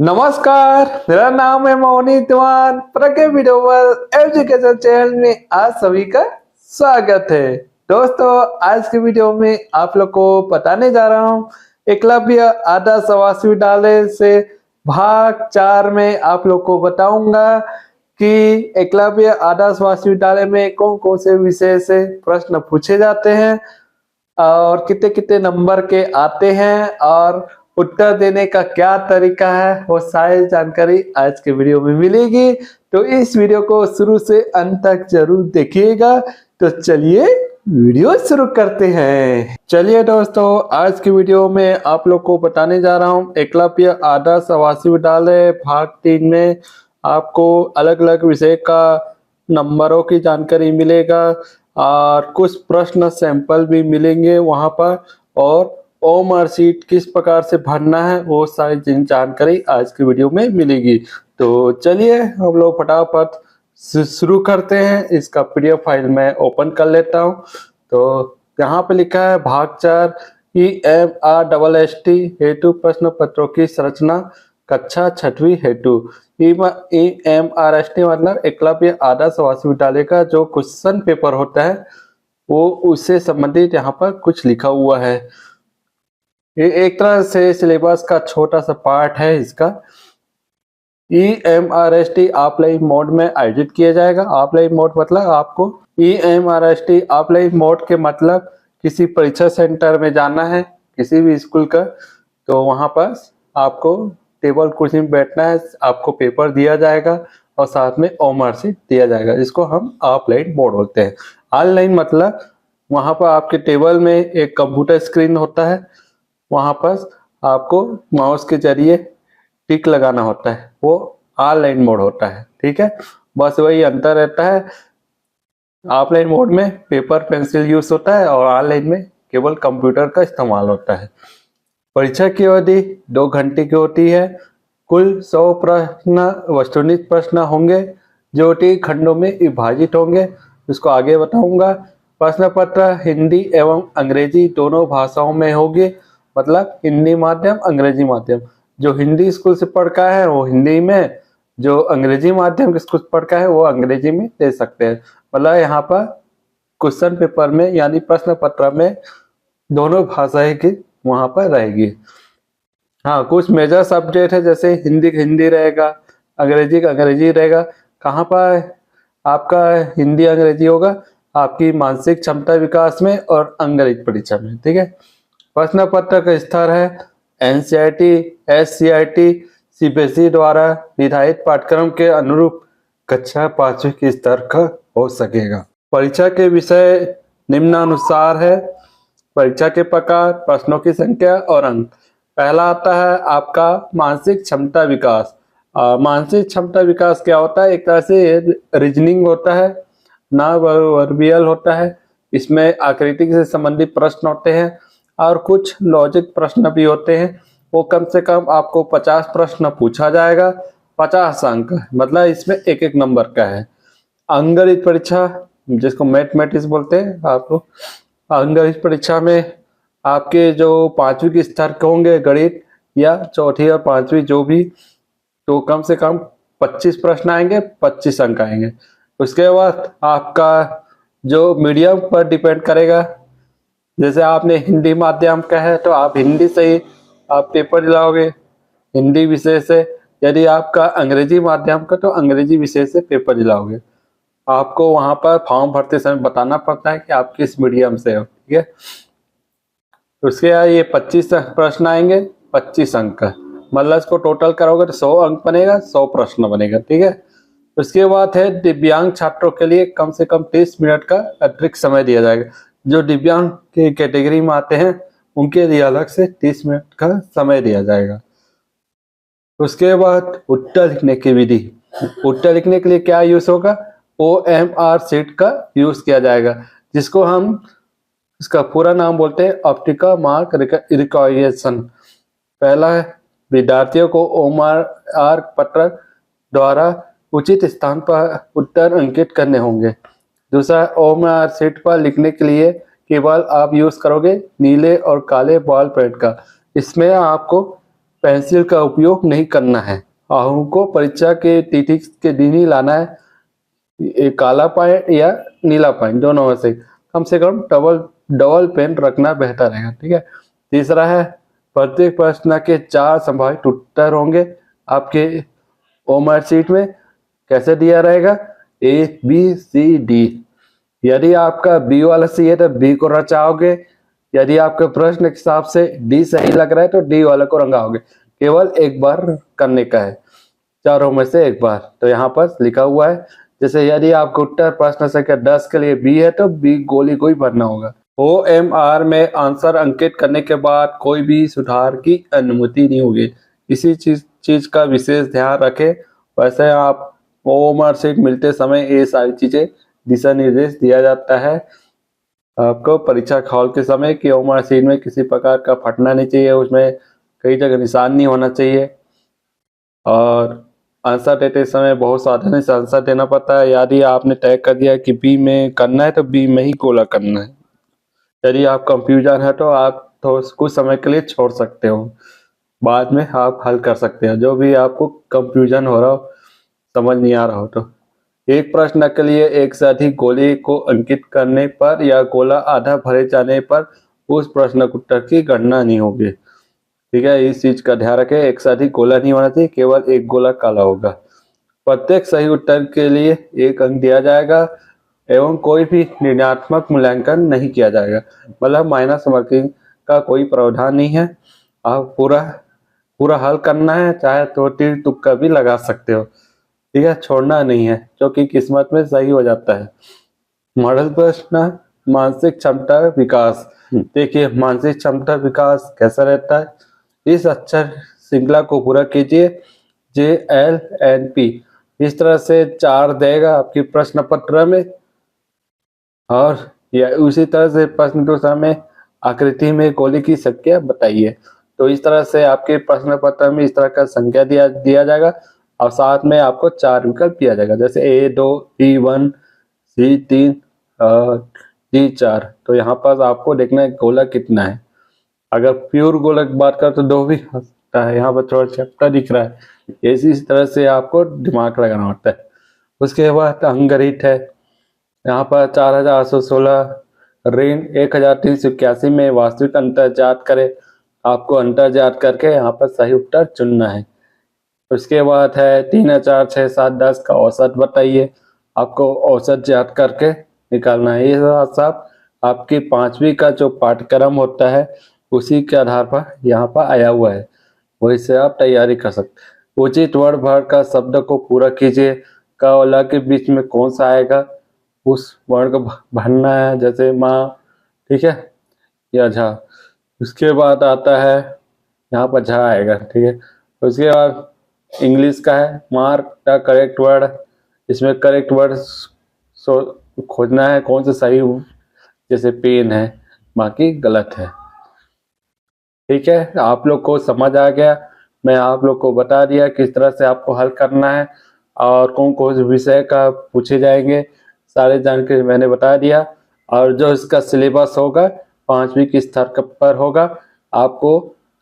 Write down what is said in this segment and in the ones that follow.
नमस्कार, मेरा नाम है मोनी तिवान। प्रज्ञा वीडियो वर्ल्ड एजुकेशन चैनल में आज सभी का स्वागत है। दोस्तों, आज की वीडियो में आप लोग को बताने जा रहा हूँ एकलव्य आदर्श आवासीय विद्यालय से भाग 4 में आप लोग को बताऊंगा कि एकलव्य आदर्श आवासीय विद्यालय में कौन कौन से विषय से प्रश्न पूछे जाते हैं और कितने कितने नंबर के आते हैं और उत्तर देने का क्या तरीका है, वो सारी जानकारी आज के वीडियो में मिलेगी। तो इस वीडियो को शुरू से अंत तक जरूर देखिएगा। तो चलिए वीडियो शुरू करते हैं। चलिए दोस्तों, आज की वीडियो में आप लोग को बताने जा रहा हूँ एकलव्य आदर्श आवासीय विद्यालय भाग 3 में आपको अलग अलग विषय का नंबरों की जानकारी मिलेगा और कुछ प्रश्न सैंपल भी मिलेंगे वहां पर, और ओमआर सीट किस प्रकार से भरना है वो सारी जानकारी आज की वीडियो में मिलेगी। तो चलिए हम लोग फटाफट शुरू करते हैं। इसका पीडीएफ फाइल मैं ओपन कर लेता हूं। तो यहाँ पे लिखा है भाग 4 EMRSST हेतु प्रश्न पत्रों की संरचना कक्षा 6वीं हेतु। EMRST मतलब एकलव्य आदर्श आवासीय विद्यालय का जो क्वेश्चन पेपर होता है वो उससे संबंधित यहाँ पर कुछ लिखा हुआ है। ये एक तरह से सिलेबस का छोटा सा पार्ट है इसका। EMRST ऑफलाइन मोड में आयोजित किया जाएगा। ऑफलाइन मोड मतलब आपको EMRST ऑफलाइन मोड के मतलब किसी परीक्षा सेंटर में जाना है किसी भी स्कूल का, तो वहां पर आपको टेबल कुर्सी में बैठना है, आपको पेपर दिया जाएगा और साथ में ओमआर सीट दिया जाएगा, जिसको हम ऑफलाइन मोड बोलते हैं। ऑनलाइन मतलब वहां पर आपके टेबल में एक कंप्यूटर स्क्रीन होता है, वहां पर आपको माउस के जरिए टिक लगाना होता है, वो ऑनलाइन मोड होता है। ठीक है, बस वही अंतर रहता है। ऑफलाइन मोड में पेपर पेंसिल यूज होता है और ऑनलाइन में केवल कंप्यूटर का इस्तेमाल होता है। परीक्षा की अवधि 2 घंटे की होती है। कुल 100 प्रश्न वस्तुनिष्ठ प्रश्न होंगे जो 3 खंडों में विभाजित होंगे, इसको आगे बताऊंगा। प्रश्न पत्र हिंदी एवं अंग्रेजी दोनों भाषाओं में होगी, मतलब हिंदी माध्यम अंग्रेजी माध्यम। जो हिंदी स्कूल से पढ़ का है वो हिंदी में, जो अंग्रेजी माध्यम के स्कूल से पढ़ का है वो अंग्रेजी में दे सकते हैं। मतलब यहाँ पर क्वेश्चन पेपर में यानी प्रश्न पत्र में दोनों भाषाएं की वहां पर रहेगी। हाँ, कुछ मेजर सब्जेक्ट है जैसे हिंदी का हिंदी रहेगा, अंग्रेजी का अंग्रेजी रहेगा। कहाँ पर आपका हिंदी अंग्रेजी होगा? आपकी मानसिक क्षमता विकास में और अंग्रेजी परीक्षा में। ठीक है, प्रश्न पत्र का स्तर है NCERT, SCERT, CBSE द्वारा निर्धारित पाठ्यक्रम के अनुरूप कक्षा 5वीं के स्तर का हो सकेगा। परीक्षा के विषय निम्नानुसार है। परीक्षा के प्रकार, प्रश्नों की संख्या और अंक। पहला आता है आपका मानसिक क्षमता विकास। मानसिक क्षमता विकास क्या होता है? एक तरह से रीजनिंग होता है, ना वर्बियल होता है। इसमें आकृति से संबंधित प्रश्न होते हैं और कुछ लॉजिक प्रश्न भी होते हैं। वो कम से कम आपको 50 प्रश्न पूछा जाएगा, 50 अंक, मतलब इसमें एक एक नंबर का है। अंकगणित परीक्षा जिसको मैथमेटिक्स बोलते हैं आप लोग, अंकगणित परीक्षा में आपके जो 5वीं के स्तर के होंगे गणित या चौथी और 5वीं जो भी, तो कम से कम 25 प्रश्न आएंगे, 25 अंक आएंगे। उसके बाद आपका जो मीडियम पर डिपेंड करेगा, जैसे आपने हिंदी माध्यम का है तो आप हिंदी से ही आप पेपर दिलाओगे हिंदी विषय से। यदि आपका अंग्रेजी माध्यम का तो अंग्रेजी विषय से पेपर दिलाओगे। आपको वहां पर फॉर्म भरते समय बताना पड़ता है कि आप किस मीडियम से हो। ठीक है, उसके बाद ये 25 प्रश्न आएंगे, 25 अंक का, मतलब इसको टोटल करोगे तो 100 अंक बनेगा, 100 प्रश्न बनेगा। ठीक है, उसके बाद है दिव्यांग छात्रों के लिए कम से कम 30 मिनट का अतिरिक्त समय दिया जाएगा। जो दिव्यांग की कैटेगरी में आते हैं उनके लिए अलग से 30 मिनट का समय दिया जाएगा। उसके बाद उत्तर लिखने की विधि। उत्तर लिखने के लिए क्या यूज होगा? OMR सीट का यूज किया जाएगा, जिसको हम इसका पूरा नाम बोलते हैं ऑप्टिकल मार्क रिकॉग्निशन। पहला है विद्यार्थियों को OMR पत्र द्वारा उचित स्थान पर उत्तर अंकित करने होंगे। दूसरा, OMR सीट पर लिखने के लिए केवल आप यूज करोगे नीले और काले बॉल पेन का। इसमें आपको पेंसिल का उपयोग नहीं करना है। हमको परीक्षा के तिथि के दिन ही लाना है। एक काला पॉइंट या नीला पॉइंट दोनों में से कम डबल पेन रखना बेहतर है। ठीक है। तीसरा है, प्रत्येक प्रश्न के 4 संभावित उत्तर होंगे आपके होमवर्क शीट में। कैसे दिया रहेगा? A B C D. यदि आपका बी वाला सी है तो बी को रचाओगे, यदि आपके प्रश्न के हिसाब से डी सही लग रहा है तो डी वाले को रंगाओगे। केवल एक बार करने का है, चारों में से एक बार। तो यहाँ पर लिखा हुआ है, जैसे यदि आपका उत्तर प्रश्न संख्या 10 के लिए बी है तो बी गोली को ही भरना होगा। OMR में आंसर अंकित करने के बाद कोई भी सुधार की अनुमति नहीं होगी। इसी चीज का विशेष ध्यान रखें। वैसे आप OMR शीट मिलते समय ये सारी चीजें दिशा निर्देश दिया जाता है आपको परीक्षा हॉल के समय कि OMR शीट में किसी प्रकार का फटना नहीं चाहिए, उसमें कई जगह निशान नहीं होना चाहिए, और आंसर देते समय बहुत सावधानी से आंसर देना पड़ता है। यदि आपने तय कर दिया कि बी में करना है तो बी में ही गोला करना है। यदि आप कंफ्यूजन है तो आप तो कुछ समय के लिए छोड़ सकते हो, बाद में आप हल कर सकते हो। जो भी आपको कंफ्यूजन हो रहा हो, समझ नहीं आ रहा हो, तो एक प्रश्न के लिए एक से अधिक गोले को अंकित करने पर या गोला आधा भरे जाने पर उस प्रश्न उत्तर की गणना नहीं होगी। ठीक है, इस चीज का ध्यान रखें। एक से अधिक गोला नहीं होना चाहिए, केवल एक गोला काला होगा। प्रत्येक सही उत्तर के लिए 1 अंक दिया जाएगा एवं कोई भी ऋणात्मक मूल्यांकन नहीं किया जाएगा। मतलब माइनस मार्किंग का कोई प्रावधान नहीं है। आप पूरा हल करना है, चाहे तो तीर तुक्का भी लगा सकते हो। ठीक है, छोड़ना नहीं है, जो कि किस्मत में सही हो जाता है। मॉडल प्रश्न, मानसिक क्षमता विकास। देखिए, मानसिक क्षमता विकास कैसा रहता है। इस अक्षर श्रृंखला को पूरा कीजिए, JLNP। इस तरह से 4 देगा आपके प्रश्न पत्र में, और या उसी तरह से प्रश्न दूसरा में आकृति में गोली की संख्या बताइए। तो इस तरह से आपके प्रश्न पत्र में इस तरह का संख्या दिया जाएगा, और साथ में आपको 4 विकल्प दिया जाएगा, जैसे A2, B1, C3 और D4। तो यहाँ पर आपको देखना है गोला कितना है। अगर प्योर गोला की बात करें तो 2 भी हो सकता है। यहाँ पर थोड़ा चैप्टर दिख रहा है। इसी तरह से आपको दिमाग लगाना होता है। उसके बाद अंगगणित है। यहाँ पर 4816 ऋण 1381 में वास्तविक अंतर ज्ञात करें। आपको अंतर ज्ञात करके यहाँ पर सही उत्तर चुनना है। उसके बाद है 3, 4, 6, 7, 10 का औसत बताइए। आपको औसत ज्ञात करके निकालना है। ये सब आपकी 5वीं का जो पाठ्यक्रम होता है उसी के आधार पर यहाँ पर आया हुआ है, वही से आप तैयारी कर सकते। उचित वर्ण भर का शब्द को पूरा कीजिए। क और ल के बीच में कौन सा आएगा उस वर्ण को भरना है, जैसे माँ, ठीक है, या झा। उसके बाद आता है यहाँ पर झा आएगा। ठीक है, उसके बाद इंग्लिश का है मार्क द करेक्ट वर्ड। इसमें करेक्ट वर्ड खोजना है कौन सा सही, जैसे पेन है, बाकी गलत है। ठीक है, आप लोग को समझ आ गया। मैं आप लोग को बता दिया किस तरह से आपको हल करना है और कौन कौन से विषय का पूछे जाएंगे, सारे जानकारी मैंने बता दिया। और जो इसका सिलेबस होगा 5वीं के स्तर पर होगा। आपको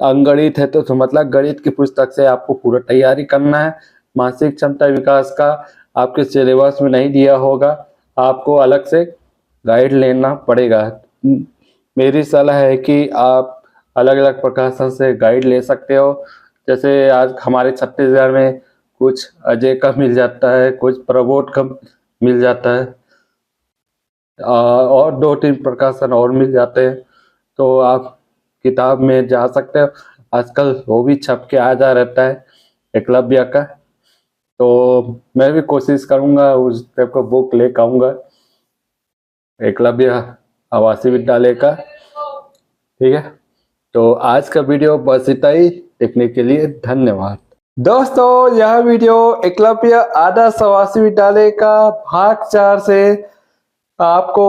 अंगणित है तो मतलब गणित की पुस्तक से आपको पूरा तैयारी करना है। मानसिक क्षमता विकास का आपके सिलेबस में नहीं दिया होगा, आपको अलग से गाइड लेना पड़ेगा। मेरी सलाह है कि आप अलग अलग प्रकाशन से गाइड ले सकते हो। जैसे आज हमारे छत्तीसगढ़ में कुछ अजय का मिल जाता है, कुछ प्रबोध का मिल जाता है, और 2-3 प्रकाशन और मिल जाते हैं। तो आप किताब में जा सकते हो। आजकल वो भी छप के आ जा रहता है एकलव्य का। तो मैं भी कोशिश करूंगा उस टाइप का बुक लेकर आऊंगा एकलव्य आवासीय विद्यालय का। ठीक है, तो आज का वीडियो बस इतना ही। देखने के लिए धन्यवाद। दोस्तों, यह वीडियो एकलव्य आदर्श आवासीय विद्यालय का भाग 4 से आपको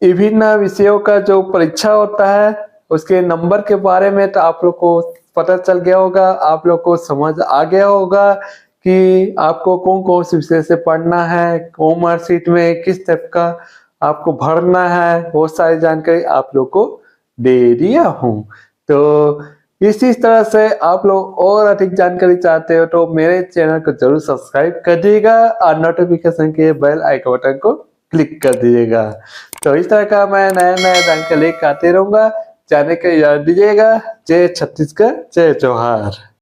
विभिन्न विषयों का जो परीक्षा होता है उसके नंबर के बारे में तो आप लोग को पता चल गया होगा। आप लोग को समझ आ गया होगा कि आपको कौन कौन से विषय से पढ़ना है, होमवर्क शीट में किस टाइप का आपको भरना है, वो सारी जानकारी आप लोग को दे दिया हूँ। तो इसी तरह से आप लोग और अधिक जानकारी चाहते हो तो मेरे चैनल को जरूर सब्सक्राइब कर दीजिएगा और नोटिफिकेशन के बेल आइकन बटन को क्लिक कर दीजिएगा। तो इस तरह का मैं नया जानकारी लेकर आते रहूंगा। जाने के याद दीजिएगा। जय छत्तीसगढ़, जय जवाहर।